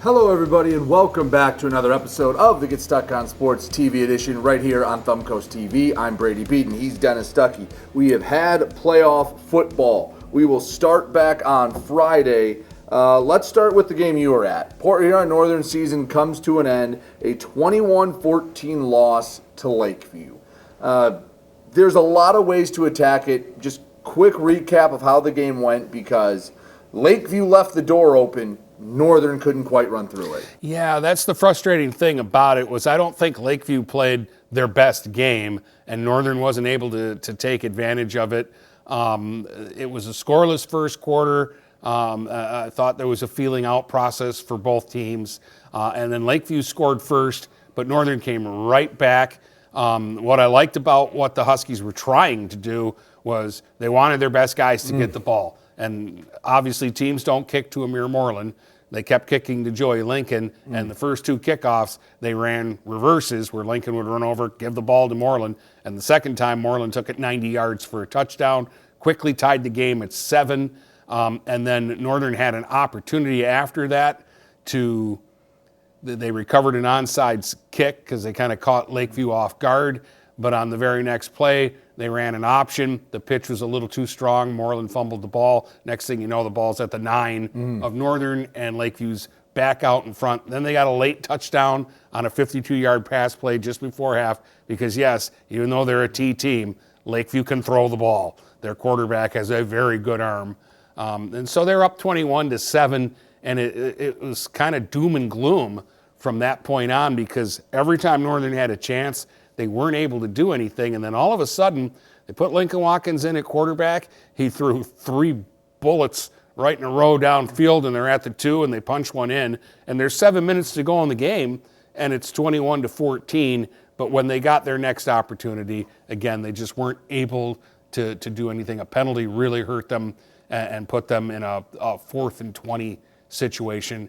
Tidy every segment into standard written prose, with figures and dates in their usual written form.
Hello, everybody, and welcome back to another episode of the Get Stuck on Sports TV edition right here on Thumb Coast TV. I'm Brady Beedon. He's Dennis Stuckey. We have had playoff football. We will start back on Friday. Let's start with the game you were at. Port Huron Northern season comes to an end, a 21-14 loss to Lakeview. There's a lot of ways to attack it. Just quick recap of how the game went, because Lakeview left the door open. Northern couldn't quite run through it. Yeah, that's the frustrating thing about it, was I don't think Lakeview played their best game, and Northern wasn't able to take advantage of it. It was a scoreless first quarter. I thought there was a feeling out process for both teams. And then Lakeview scored first, but Northern came right back. What I liked about what the Huskies were trying to do was they wanted their best guys to get the ball. And obviously teams don't kick to Amir Moreland. They kept kicking to Joey Lincoln, and the first two kickoffs, they ran reverses where Lincoln would run over, give the ball to Moreland, and the second time Moreland took it 90 yards for a touchdown, quickly tied the game at 7, and then Northern had an opportunity after that they recovered an onside kick because they kind of caught Lakeview off guard, but on the very next play, they ran an option. The pitch was a little too strong. Moreland fumbled the ball. Next thing you know, the ball's at the 9 of Northern, and Lakeview's back out in front. Then they got a late touchdown on a 52-yard pass play just before half because, yes, even though they're a T team, Lakeview can throw the ball. Their quarterback has a very good arm. And so they're up 21-7, and it was kind of doom and gloom from that point on because every time Northern had a chance, they weren't able to do anything, and then all of a sudden, they put Lincoln Watkins in at quarterback. He threw 3 bullets right in a row downfield, and they're at the 2, and they punch one in. And there's 7 minutes to go in the game, and it's 21-14. But when they got their next opportunity, again, they just weren't able to do anything. A penalty really hurt them and put them in a 4th and 20 situation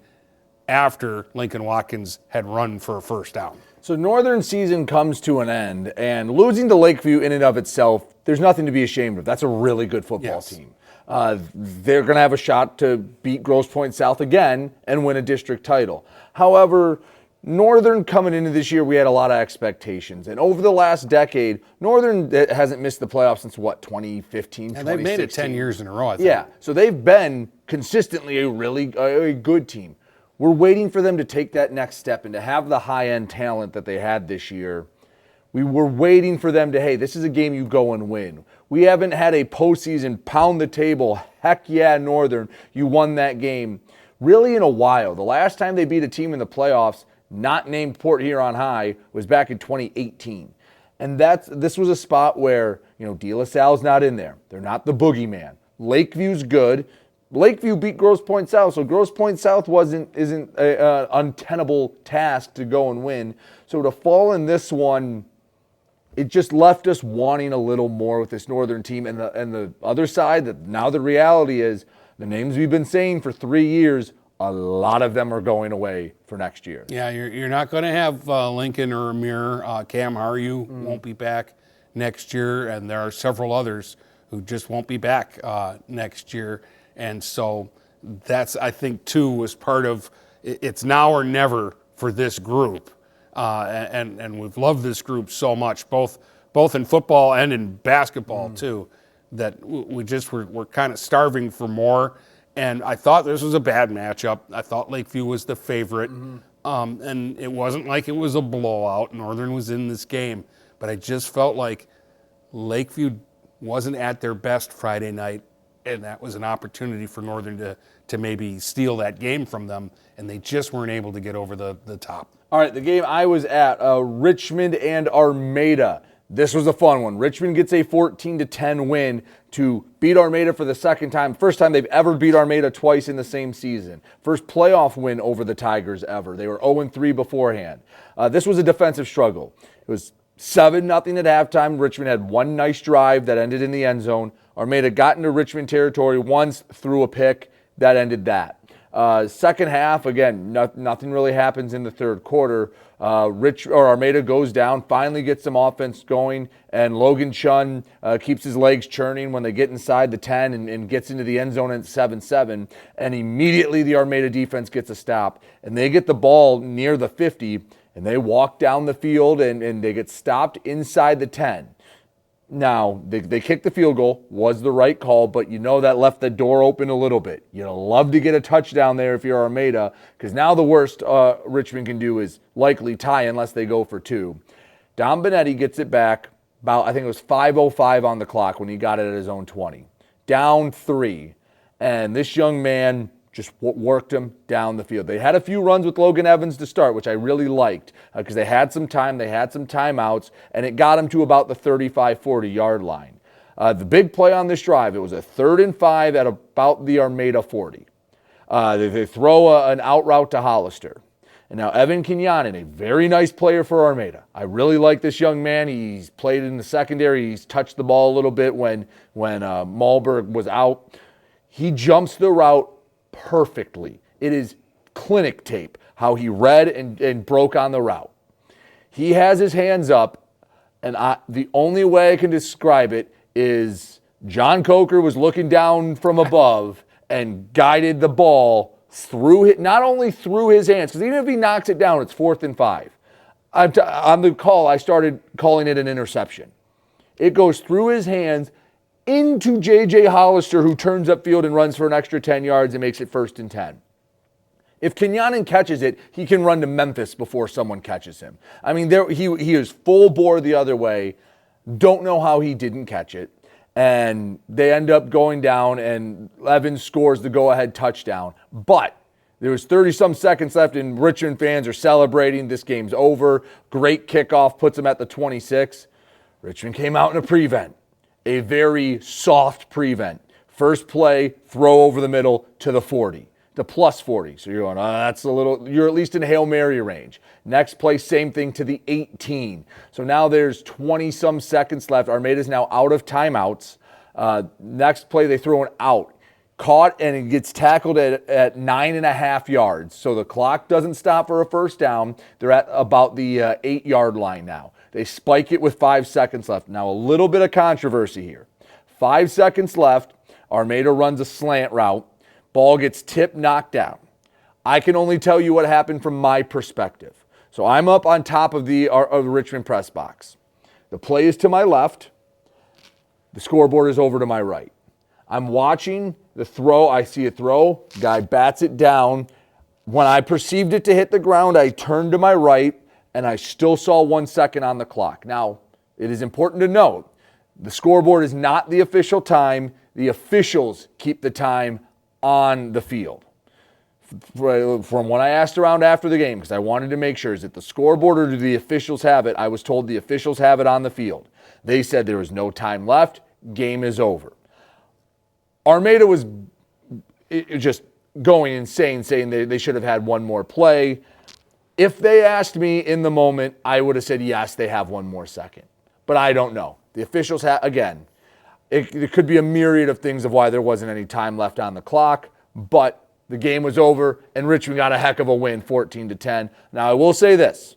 after Lincoln Watkins had run for a first down. So Northern season comes to an end, and losing to Lakeview in and of itself, there's nothing to be ashamed of. That's a really good football team. They're going to have a shot to beat Grosse Pointe South again and win a district title. However, Northern coming into this year, we had a lot of expectations. And over the last decade, Northern hasn't missed the playoffs since, 2015, and they've made it 10 years in a row, I think. Yeah, so they've been consistently a good team. We're waiting for them to take that next step and to have the high-end talent that they had this year. We were waiting for them to, hey, this is a game you go and win. We haven't had a postseason pound the table, heck yeah, Northern, you won that game, really in a while. The last time they beat a team in the playoffs, not named Port Huron High, was back in 2018. And this was a spot where, De La Salle's not in there. They're not the boogeyman. Lakeview's good. Lakeview beat Grosse Pointe South, so Grosse Pointe South isn't an untenable task to go and win. So to fall in this one, it just left us wanting a little more with this Northern team. And the other side, that now the reality is, the names we've been saying for 3 years, a lot of them are going away for next year. Yeah, you're not going to have Lincoln or Amir. Cam Haryu won't be back next year, and there are several others who just won't be back next year. And so that's, I think, too, was part of it's now or never for this group. And we've loved this group so much, both in football and in basketball, too, that we just we're kind of starving for more. And I thought this was a bad matchup. I thought Lakeview was the favorite. And it wasn't like it was a blowout. Northern was in this game. But I just felt like Lakeview wasn't at their best Friday night. And that was an opportunity for Northern to maybe steal that game from them, and they just weren't able to get over the top. All right, the game I was at, Richmond and Armada. This was a fun one. Richmond gets a 14-10 win to beat Armada for the second time. First time they've ever beat Armada twice in the same season. First playoff win over the Tigers ever. They were 0-3 beforehand. This was a defensive struggle. It was 7-0 at halftime. Richmond had one nice drive that ended in the end zone. Armada got into Richmond territory once, threw a pick. That ended that. Second half, again, nothing really happens in the third quarter. Armada goes down, finally gets some offense going, and Logan Chun keeps his legs churning when they get inside the 10 and gets into the end zone at 7-7. And immediately the Armada defense gets a stop, and they get the ball near the 50, and they walk down the field, and they get stopped inside the 10. Now, they kicked the field goal, was the right call, but that left the door open a little bit. You'd love to get a touchdown there if you're Armada, because now the worst Richmond can do is likely tie unless they go for 2. Don Benetti gets it back about, I think it was 5:05 on the clock when he got it at his own 20. Down 3. And this young man just worked him down the field. They had a few runs with Logan Evans to start, which I really liked because they had some time, they had some timeouts, and it got them to about the 35-40 yard line. The big play on this drive, it was a 3rd and 5 at about the Armada 40. They throw an out route to Hollister. And now Evan Kenyanin, a very nice player for Armada. I really like this young man. He's played in the secondary. He's touched the ball a little bit when Malberg was out. He jumps the route perfectly. It is clinic tape how he read and broke on the route. He has his hands up, and the only way I can describe it is John Coker was looking down from above and guided the ball not only through his hands, because even if he knocks it down, it's 4th and 5. On the call, I started calling it an interception. It goes through his hands into J.J. Hollister, who turns upfield and runs for an extra 10 yards and makes it 1st and 10. If Kenyanin catches it, he can run to Memphis before someone catches him. I mean, he is full bore the other way. Don't know how he didn't catch it. And they end up going down, and Evans scores the go-ahead touchdown. But there was 30-some seconds left, and Richmond fans are celebrating. This game's over. Great kickoff, puts them at the 26. Richmond came out in a prevent. A very soft prevent. First play, throw over the middle to the 40, the plus 40. So you're going, that's a little, you're at least in Hail Mary range. Next play, same thing to the 18. So now there's 20-some seconds left. Armada's now out of timeouts. Next play, they throw an out. Caught, and it gets tackled at 9.5 yards. So the clock doesn't stop for a first down. They're at about the 8-yard line now. They spike it with 5 seconds left. Now, a little bit of controversy here. 5 seconds left. Armada runs a slant route. Ball gets tipped, knocked down. I can only tell you what happened from my perspective. So I'm up on top of the Richmond press box. The play is to my left. The scoreboard is over to my right. I'm watching the throw. I see a throw. Guy bats it down. When I perceived it to hit the ground, I turned to my right, and I still saw 1 second on the clock. Now, it is important to note, the scoreboard is not the official time. The officials keep the time on the field. From when I asked around after the game, because I wanted to make sure, is it the scoreboard or do the officials have it? I was told the officials have it on the field. They said there was no time left. Game is over. Armada was just going insane, saying they should have had one more play. If they asked me in the moment, I would have said, yes, they have one more second. But I don't know. The officials have, again, it could be a myriad of things of why there wasn't any time left on the clock, but the game was over, and Richmond got a heck of a win, 14-10. Now, I will say this.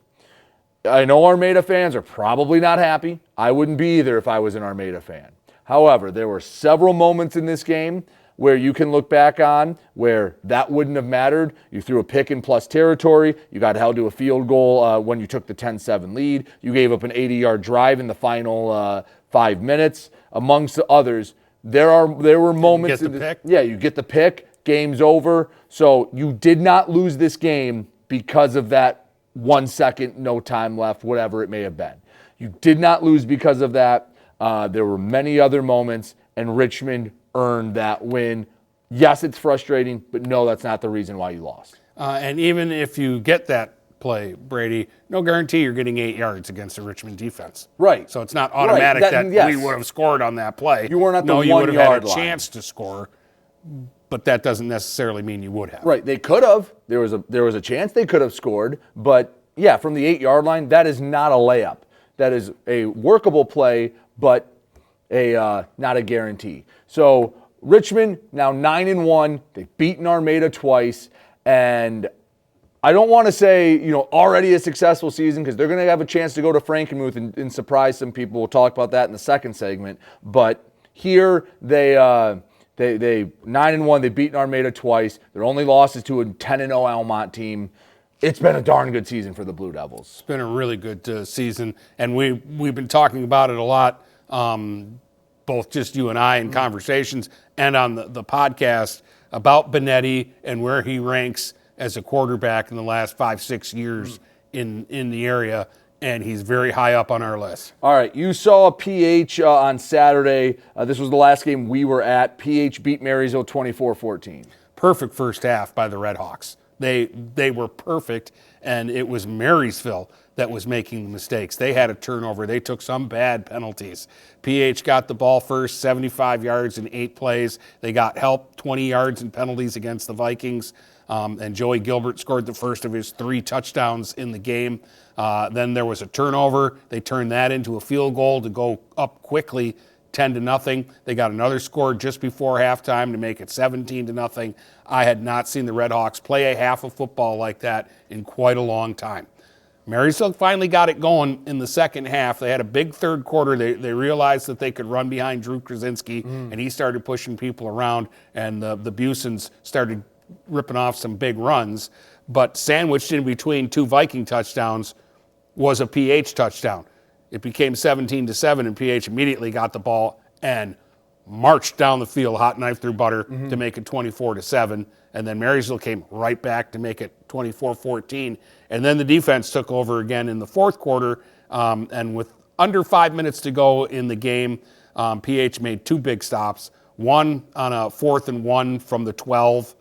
I know Armada fans are probably not happy. I wouldn't be either if I was an Armada fan. However, there were several moments in this game where you can look back on where that wouldn't have mattered. You threw a pick in plus territory. You got held to a field goal when you took the 10-7 lead. You gave up an 80-yard drive in the final 5 minutes. Amongst the others, there were moments. You get the pick? Yeah, you get the pick. Game's over. So you did not lose this game because of that 1 second, no time left, whatever it may have been. You did not lose because of that. There were many other moments, and Richmond earned that win. Yes, it's frustrating, but no, that's not the reason why you lost. And even if you get that play, Brady, no guarantee you're getting 8 yards against the Richmond defense. Right. So it's not automatic Right. that we would have scored on that play. You weren't at the 1 you would have yard had a line. chance to score, but that doesn't necessarily mean you would have. Right. They could have. There was a chance they could have scored, but yeah, from the 8-yard line, that is not a layup. That is a workable play, but not a guarantee. So Richmond, now 9-1. They've beaten Armada twice. And I don't want to say, already a successful season because they're going to have a chance to go to Frankenmuth and surprise some people. We'll talk about that in the second segment. But here they 9-1. They've beaten Armada twice. Their only loss is to a 10-0 Almont team. It's been a darn good season for the Blue Devils. It's been a really good season, and we've been talking about it a lot, both just you and I in conversations and on the podcast about Benetti and where he ranks as a quarterback in the last 5-6 years in the area, and he's very high up on our list. All right, you saw PH on Saturday. This was the last game we were at. PH beat Marysville 24-14. Perfect first half by the Red Hawks. They were perfect, and it was Marysville that was making the mistakes. They had a turnover. They took some bad penalties. PH got the ball first, 75 yards in 8 plays. They got help, 20 yards in penalties against the Vikings. And Joey Gilbert scored the first of his 3 touchdowns in the game. Then there was a turnover. They turned that into a field goal to go up quickly, 10-0. They got another score just before halftime to make it 17-0. I had not seen the Red Hawks play a half of football like that in quite a long time. Marysville finally got it going in the second half. They had a big third quarter. They realized that they could run behind Drew Krasinski, and he started pushing people around, and the Busons started ripping off some big runs. But sandwiched in between 2 Viking touchdowns was a PH touchdown. It became 17-7, and PH immediately got the ball and marched down the field, hot knife through butter, to make it 24-7. And then Marysville came right back to make it 24-14. And then the defense took over again in the fourth quarter. And with under 5 minutes to go in the game, PH made 2 big stops. One on a 4th and 1 from the 12,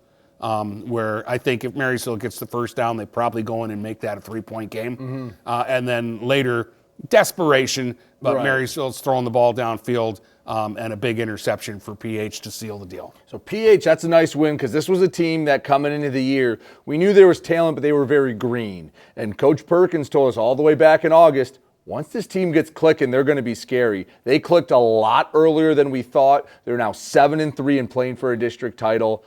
where I think if Marysville gets the first down, they probably go in and make that a 3-point game. And then later, desperation, but right. Marysville's throwing the ball downfield, and a big interception for PH to seal the deal. So PH, that's a nice win because this was a team that coming into the year, we knew there was talent, but they were very green. And Coach Perkins told us all the way back in August, once this team gets clicking, they're going to be scary. They clicked a lot earlier than we thought. They're now 7-3 and playing for a district title.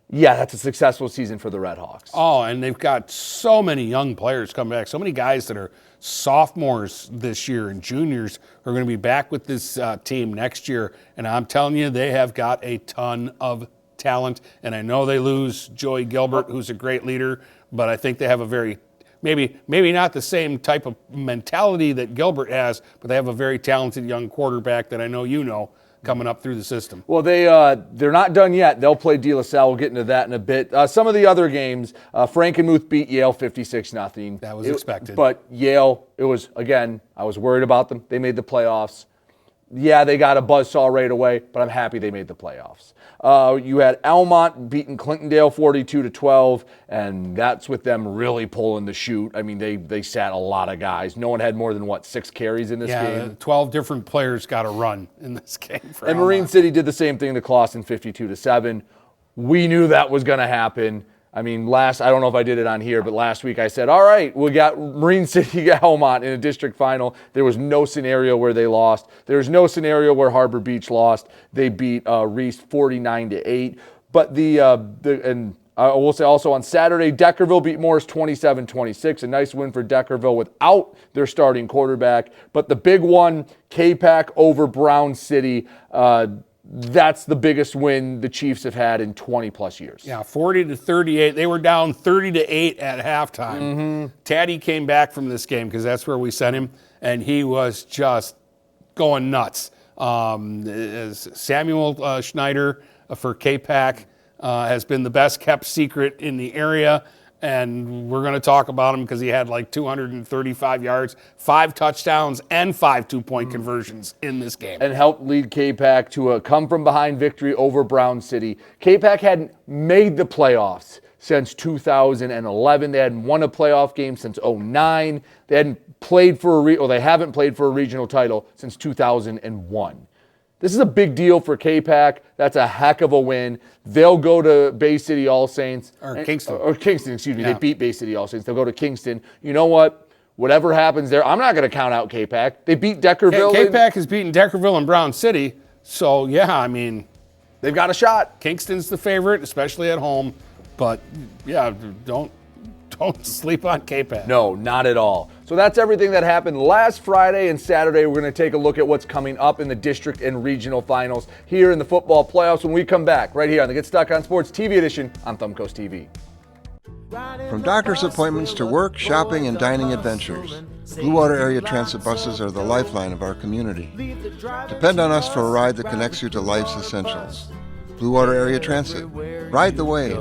Yeah, that's a successful season for the Red Hawks. Oh, and they've got so many young players coming back, so many guys that are sophomores this year and juniors who are going to be back with this team next year. And I'm telling you, they have got a ton of talent. And I know they lose Joey Gilbert, who's a great leader, but I think they have a very, maybe not the same type of mentality that Gilbert has, but they have a very talented young quarterback that I know you know coming up through the system. Well, they're not done yet. They'll play De La Salle. We'll get into that in a bit. Some of the other games, Frankenmuth beat Yale 56-0. That was expected. But Yale, it was, again, I was worried about them. They made the playoffs. Yeah, they got a buzzsaw right away, but I'm happy they made the playoffs. You had Almont beating Clintondale 42-12, and that's with them really pulling the chute. I mean, they sat a lot of guys. No one had more than, 6 carries in this game? 12 different players got a run in this game. For and Almont. Marine City did the same thing to Clawson 52-7. We knew that was going to happen. I mean, I don't know if I did it on here, but last week I said, all right, we got Marine City Almont in a district final. There was no scenario where they lost. There was no scenario where Harbor Beach lost. They beat Reese 49-8. But and I will say also on Saturday, Deckerville beat Morris 27-26. A nice win for Deckerville without their starting quarterback. But the big one, K-Pac over Brown City. That's the biggest win the Chiefs have had in 20-plus years. Yeah, 40-38. They were down 30-8 at halftime. Taddy came back from this game because that's where we sent him, and he was just going nuts. Samuel Schneider for K-Pac has been the best kept secret in the area, and we're going to talk about him because he had 235 yards, 5 touchdowns, and 5 two-point conversions in this game. And helped lead K-Pac to a come-from-behind victory over Brown City. K-Pac hadn't made the playoffs since 2011. They hadn't won a playoff game since 2009. They hadn't played for they haven't played for a regional title since 2001. This is a big deal for K-Pac. That's a heck of a win. They'll go to Bay City All Saints. Kingston, excuse me. Yeah. They beat Bay City All Saints. They'll go to Kingston. You know what? Whatever happens there, I'm not going to count out K-Pac. They beat Deckerville. K-Pac has beaten Deckerville and Brown City. So, yeah, I mean, they've got a shot. Kingston's the favorite, especially at home. But, yeah, don't sleep on K-Pad. No, not at all. So that's everything that happened last Friday and Saturday. We're going to take a look at what's coming up in the district and regional finals here in the football playoffs when we come back right here on the Get Stuck on Sports TV edition on Thumb Coast TV. From doctor's appointments to work, shopping, and dining adventures, Blue Water Area Transit buses are the lifeline of our community. Depend on us for a ride that connects you to life's essentials. Blue Water Area Transit. Ride the wave.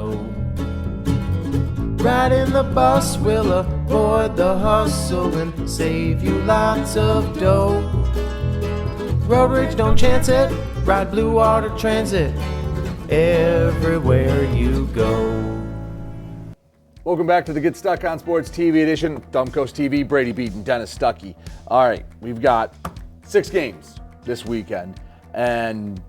Ride in the bus, we'll avoid the hustle and save you lots of dough. Road rage, don't chance it. Ride Blue Water Transit everywhere you go. Welcome back to the Get Stuck on Sports TV edition. Thumb Coast TV, Brady, Beedon, Dennis, Stuckey. All right, we've got 6 games this weekend, and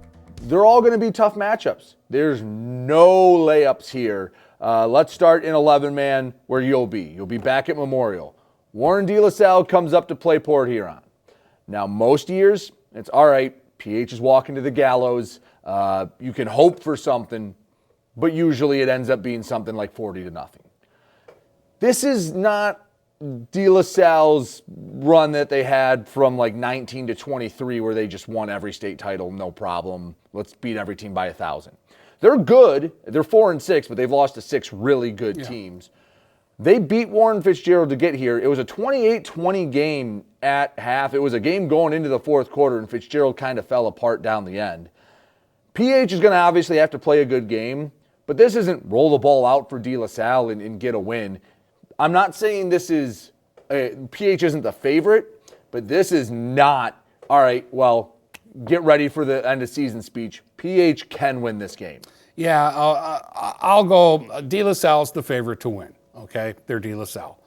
they're all going to be tough matchups. There's no layups here. Let's start in 11-man where you'll be. You'll be back at Memorial. Warren De La Salle comes up to play Port Huron. Now, most years, it's all right. PH is walking to the gallows. You can hope for something, but usually it ends up being something like 40-0. This is not De La Salle's run that they had from like 19 to 23 where they just won every state title, no problem. Let's beat every team by 1,000. They're good. They're 4-6, but they've lost to 6 really good teams. They beat Warren Fitzgerald to get here. It was a 28-20 game at half. It was a game going into the fourth quarter, and Fitzgerald kind of fell apart down the end. PH is going to obviously have to play a good game, but this isn't roll the ball out for De La Salle and get a win. I'm not saying this is, PH isn't the favorite, but this is not, all right, well, get ready for the end of season speech. PH can win this game. Yeah, I'll go. De La Salle's the favorite to win. Okay, they're De La Salle.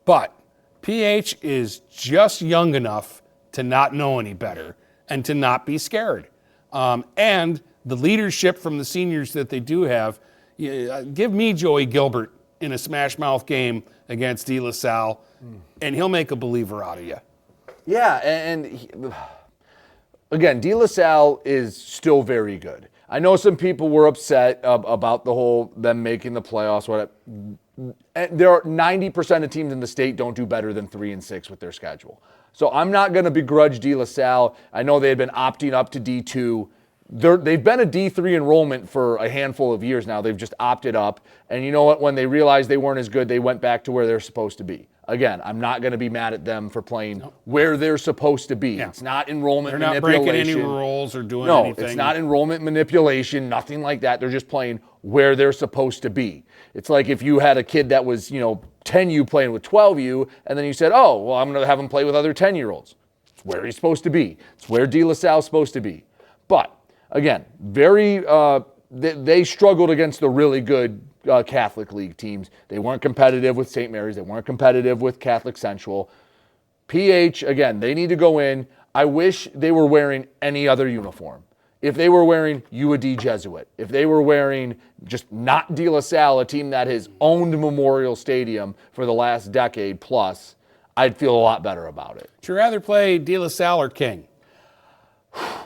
But PH is just young enough to not know any better and to not be scared. And the leadership from the seniors that they do have, give me Joey Gilbert in a smash mouth game against De La Salle, and he'll make a believer out of you. Yeah, and again, De La Salle is still very good. I know some people were upset about the whole them making the playoffs. There are 90% of teams in the state don't do better than 3-6 with their schedule. So I'm not going to begrudge De La Salle. I know they had been opting up to D2. They've been a D3 enrollment for a handful of years now. They've just opted up. And you know what? When they realized they weren't as good, they went back to where they're supposed to be. Again, I'm not going to be mad at them for playing where they're supposed to be. Yeah. It's not enrollment manipulation. They're not breaking any rules or doing anything. No, it's not enrollment manipulation, nothing like that. They're just playing where they're supposed to be. It's like if you had a kid that was, 10U playing with 12U, and then you said, oh, well, I'm going to have him play with other 10-year-olds. It's where he's supposed to be. It's where De La Salle's supposed to be. But again, they struggled against the really good Catholic League teams. They weren't competitive with St. Mary's. They weren't competitive with Catholic Central. PH, again, they need to go in. I wish they were wearing any other uniform. If they were wearing UAD Jesuit, if they were wearing just not De La Salle, a team that has owned Memorial Stadium for the last decade plus, I'd feel a lot better about it. Would you rather play De La Salle or King?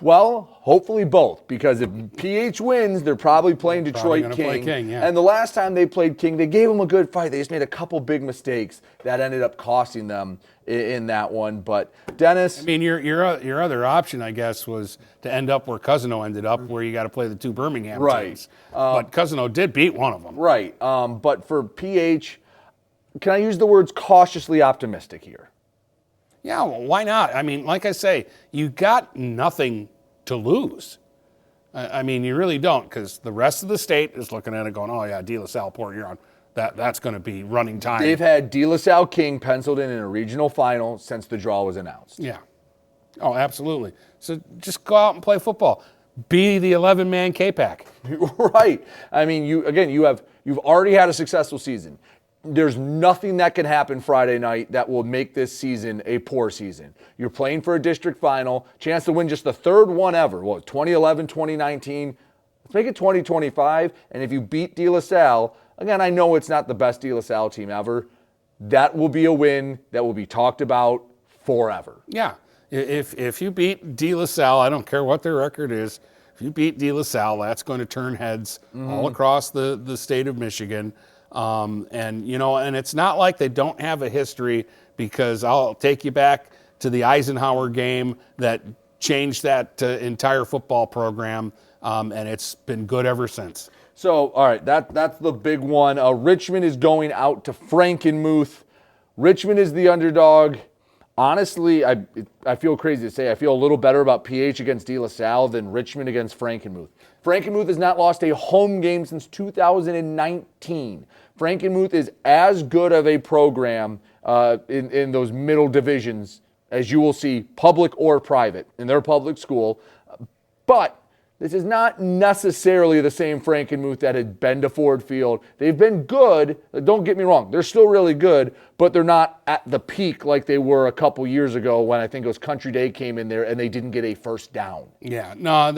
Well, hopefully both, because if PH wins, they're probably playing Detroit King. Play King, yeah. And the last time they played King, they gave them a good fight. They just made a couple big mistakes that ended up costing them in that one. But Dennis, I mean, your other option, I guess, was to end up where Cousino ended up, where you got to play the 2 Birmingham teams. But Cousino did beat one of them. Right. But for PH, can I use the words cautiously optimistic here? Yeah, well, why not? I mean, like I say, you got nothing to lose. I mean, you really don't, because the rest of the state is looking at it going, oh, yeah, De La Salle, Port Huron, that's going to be running time. They've had De La Salle King penciled in a regional final since the draw was announced. Yeah. Oh, absolutely. So just go out and play football. Be the 11-man K-Pack. Right. I mean, you've already had a successful season. There's nothing that can happen Friday night that will make this season a poor season. You're playing for a district final, chance to win just the 3rd one ever. 2011, 2019. Let's make it 2025. And if you beat De La Salle, again, I know it's not the best De La Salle team ever. That will be a win that will be talked about forever. Yeah. If you beat De La Salle, I don't care what their record is, if you beat De La Salle, that's going to turn heads all across the state of Michigan. And it's not like they don't have a history, because I'll take you back to the Eisenhower game that changed that entire football program, and it's been good ever since. So, all right, that's the big one. Richmond is going out to Frankenmuth. Richmond is the underdog. Honestly, I feel crazy to say, I feel a little better about PH against De La Salle than Richmond against Frankenmuth. Frankenmuth has not lost a home game since 2019. Frankenmuth is as good of a program in those middle divisions as you will see, public or private, in their public school. But this is not necessarily the same Frankenmuth that had been to Ford Field. They've been good. Don't get me wrong. They're still really good, but they're not at the peak like they were a couple years ago when I think it was Country Day came in there and they didn't get a first down. Yeah, no,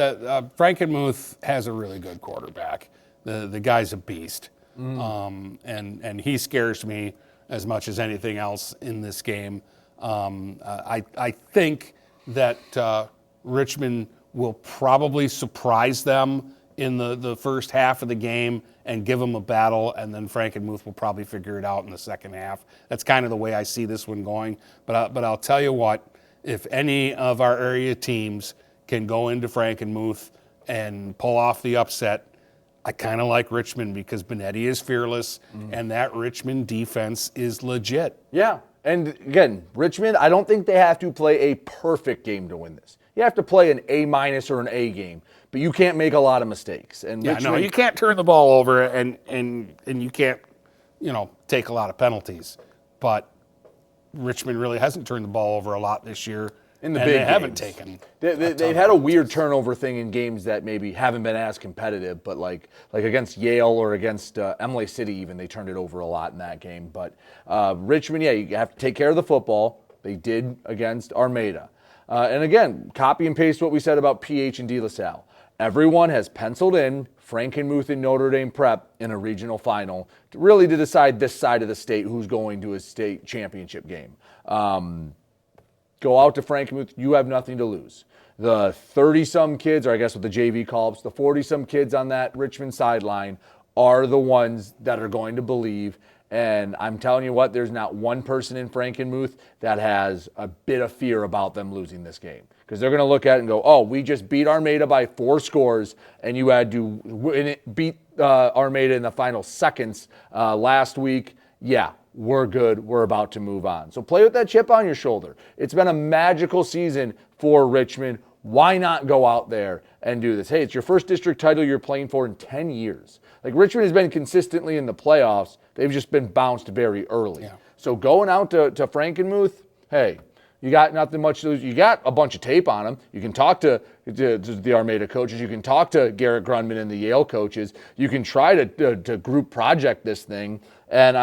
Frankenmuth has a really good quarterback. The guy's a beast. And he scares me as much as anything else in this game. I think that Richmond will probably surprise them in the first half of the game and give them a battle, and then Frankenmuth will probably figure it out in the second half. That's kind of the way I see this one going. But I'll tell you what, if any of our area teams can go into Frankenmuth and pull off the upset, I kind of like Richmond because Benetti is fearless, and that Richmond defense is legit. Yeah, and again, Richmond, I don't think they have to play a perfect game to win this. You have to play an A- or an A game, but you can't make a lot of mistakes. And Yeah, Richmond, no, you can't turn the ball over, and you can't, take a lot of penalties. But Richmond really hasn't turned the ball over a lot this year. In the and big they haven't games. taken. They've had a weird turnover thing in games that maybe haven't been as competitive, but like against Yale or against Emily City even, they turned it over a lot in that game. But Richmond, yeah, you have to take care of the football. They did against Armada. And again, copy and paste what we said about PH and De La Salle. Everyone has penciled in Frankenmuth and Notre Dame Prep in a regional final to decide this side of the state who's going to a state championship game. Go out to Frankenmuth, you have nothing to lose. The 30-some kids, or I guess with the JV call-ups, the 40-some kids on that Richmond sideline are the ones that are going to believe. And I'm telling you what, there's not one person in Frankenmuth that has a bit of fear about them losing this game. Because they're going to look at it and go, oh, we just beat Armada by 4 scores, and you had to beat Armada in the final seconds last week. Yeah, we're good. We're about to move on. So play with that chip on your shoulder. It's been a magical season for Richmond. Why not go out there and do this? Hey, it's your first district title you're playing for in 10 years. Like, Richmond has been consistently in the playoffs. They've just been bounced very early. Yeah. So going out to Frankenmuth, hey, you got nothing much to lose. You got a bunch of tape on them. You can talk to the Armada coaches. You can talk to Garrett Grunman and the Yale coaches. You can try to group project this thing. And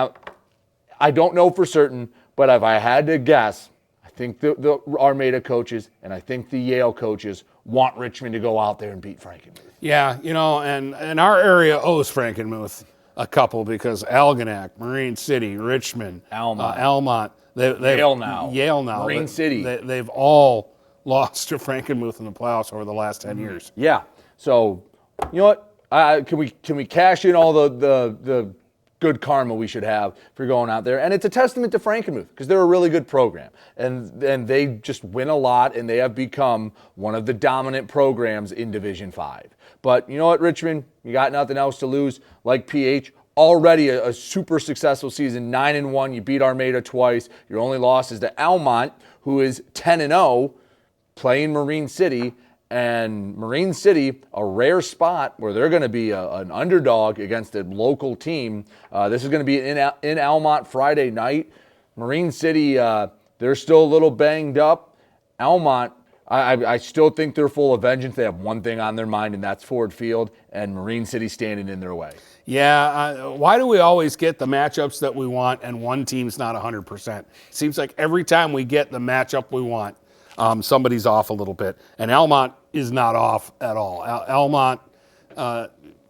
I don't know for certain, but if I had to guess, I think the Armada coaches and I think the Yale coaches want Richmond to go out there and beat Frankenmuth. Yeah, and our area owes Frankenmuth a couple because Algonac, Marine City, Richmond, Almont. Yale now. Marine City. They've all lost to Frankenmuth in the playoffs over the last 10 years. Yeah. So, you know what? Can we cash in all the good karma we should have for going out there? And it's a testament to Frankenmuth because they're a really good program. And they just win a lot, and they have become one of the dominant programs in Division 5. But you know what, Richmond? You got nothing else to lose. Like PH, already a super successful season, 9-1. You beat Armada twice. Your only loss is to Almont, who is 10-0, playing Marine City. And Marine City, a rare spot where they're going to be an underdog against a local team. This is going to be in Almont Friday night. Marine City, they're still a little banged up. Almont, I still think they're full of vengeance. They have one thing on their mind, and that's Ford Field, and Marine City standing in their way. Yeah, why do we always get the matchups that we want and one team's not 100%? Seems like every time we get the matchup we want, somebody's off a little bit. And Almont is not off at all. Almont,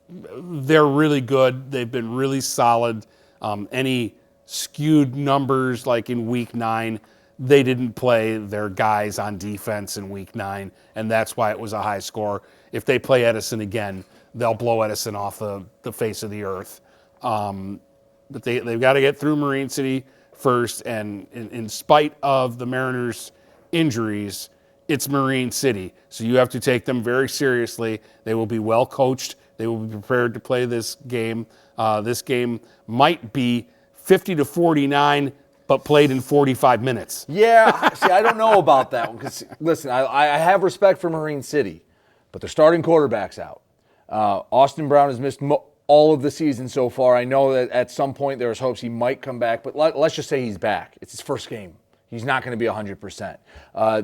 they're really good. They've been really solid. Any skewed numbers like in week 9, they didn't play their guys on defense in week 9, and that's why it was a high score. If they play Edison again, they'll blow Edison off the face of the earth. But they've got to get through Marine City first, and in spite of the Mariners' injuries, it's Marine City. So you have to take them very seriously. They will be well coached. They will be prepared to play this game. This game might be 50-49, but played in 45 minutes. Yeah, see, I don't know about that one. Because, listen, I have respect for Marine City, but their starting quarterback's out. Austin Brown has missed all of the season so far. I know that at some point there was hopes he might come back, but let's just say he's back. It's his first game. He's not going to be 100%.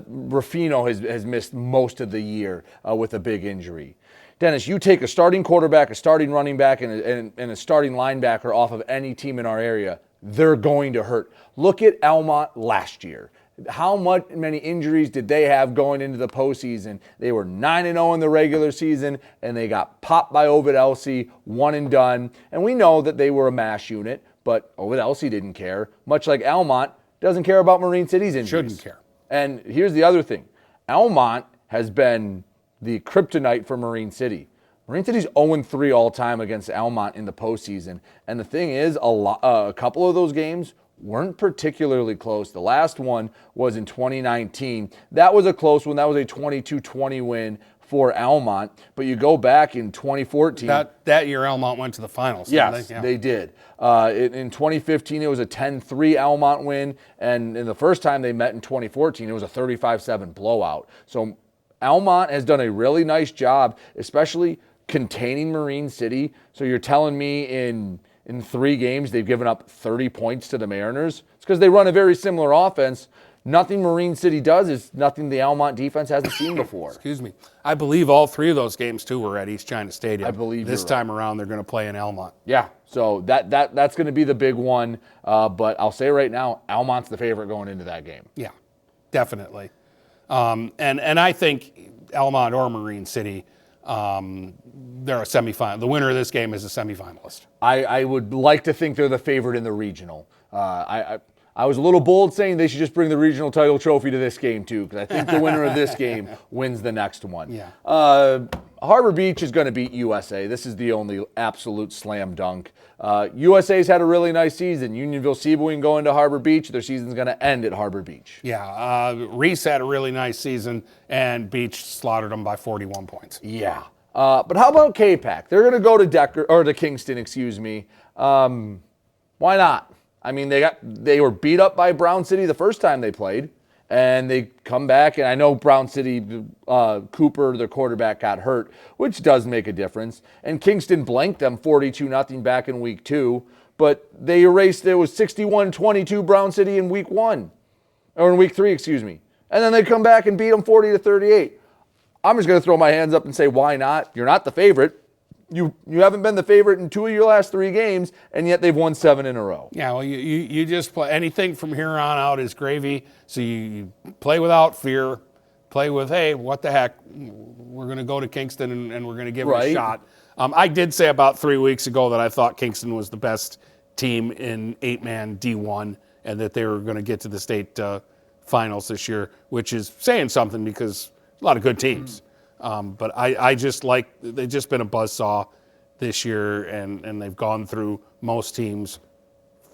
Ruffino has missed most of the year with a big injury. Dennis, you take a starting quarterback, a starting running back, and a starting linebacker off of any team in our area, they're going to hurt. Look at Almont last year. How many injuries did they have going into the postseason? They were 9-0 in the regular season, and they got popped by Ovid Elsie, one and done. And we know that they were a mash unit, but Ovid Elsie didn't care, much like Almont doesn't care about Marine City's injuries. Shouldn't care. And here's the other thing. Almont has been the kryptonite for Marine City. Marine City's 0-3 all-time against Almont in the postseason. And the thing is, a couple of those games weren't particularly close. The last one was in 2019. That was a close one. That was a 22-20 win for Almont. But you go back in 2014. That year, Almont went to the finals. Yes, didn't they did. In 2015, it was a 10-3 Almont win. And in the first time they met in 2014, it was a 35-7 blowout. So Almont has done a really nice job, especially containing Marine City. So you're telling me in 3 games they've given up 30 points to the Mariners? It's because they run a very similar offense. Nothing Marine City does is nothing the Almont defense hasn't seen before. Excuse me. I believe all 3 of those games, too, were at East China Stadium. I believe this you're time around they're going to play in Almont. Yeah, so that's going to be the big one. But I'll say right now, Almont's the favorite going into that game. Yeah, definitely. And I think Almont or Marine City, they're a semifinal. The winner of this game is a semifinalist. I would like to think they're the favorite in the regional. I was a little bold saying they should just bring the regional title trophy to this game too, because I think the winner of this game wins the next one. Yeah. Harbor Beach is going to beat USA. This is the only absolute slam dunk. USA's had a really nice season. Unionville Seaboyne going to Harbor Beach. Their season's going to end at Harbor Beach. Yeah. Reese had a really nice season, and Beach slaughtered them by 41 points. Yeah. But how about K-Pac? They're going to go to Kingston, excuse me. Why not? I mean, they were beat up by Brown City the first time they played, and they come back. And I know Brown City, Cooper, their quarterback, got hurt, which does make a difference. And Kingston blanked them 42-0 back in week 2, but they erased. It was 61-22 Brown City in week 1, or in week 3, excuse me. And then they come back and beat them 40-38. I'm just going to throw my hands up and say, why not? You're not the favorite. You haven't been the favorite in 2 of your last 3 games, and yet they've won 7 in a row. Yeah, well, you just play. Anything from here on out is gravy. So you play without fear. Play with, hey, what the heck? We're going to go to Kingston and we're going to give it a shot. I did say about 3 weeks ago that I thought Kingston was the best team in 8-man D1 and that they were going to get to the state finals this year, which is saying something because a lot of good teams. But I just like, they've just been a buzzsaw this year, and they've gone through most teams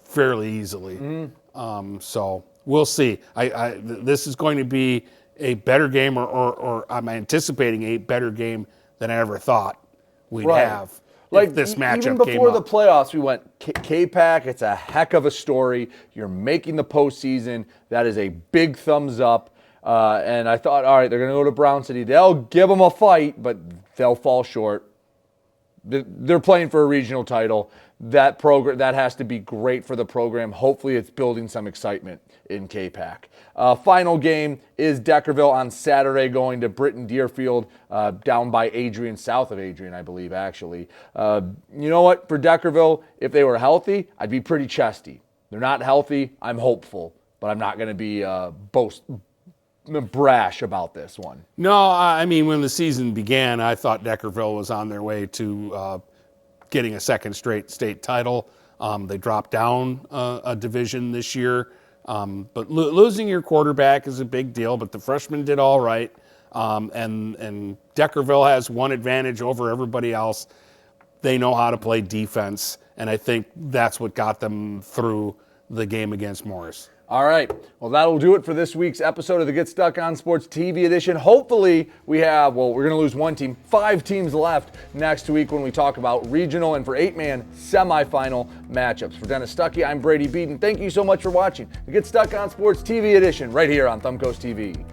fairly easily. So we'll see. This is going to be a better game, or I'm anticipating a better game than I ever thought we'd have. Like this matchup even before the playoffs, we went K-Pac. It's a heck of a story. You're making the postseason. That is a big thumbs up. And I thought, all right, they're going to go to Brown City. They'll give them a fight, but they'll fall short. They're playing for a regional title. That has to be great for the program. Hopefully it's building some excitement in K-Pac. Final game is Deckerville on Saturday, going to Britton Deerfield, down by Adrian, south of Adrian, I believe, actually. You know what? For Deckerville, if they were healthy, I'd be pretty chesty. They're not healthy. I'm hopeful, but I'm not going to be brash about this one. No, I mean, when the season began, I thought Deckerville was on their way to getting a second straight state title. They dropped down a division this year. But losing your quarterback is a big deal, but the freshmen did all right. And Deckerville has one advantage over everybody else. They know how to play defense, and I think that's what got them through the game against Morris. All right. Well, that'll do it for this week's episode of the Get Stuck on Sports TV edition. Hopefully we're going to lose one team, 5 teams left next week when we talk about regional and for 8-man semifinal matchups. For Dennis Stuckey, I'm Brady Beedon. Thank you so much for watching the Get Stuck on Sports TV edition right here on Thumbcoast TV.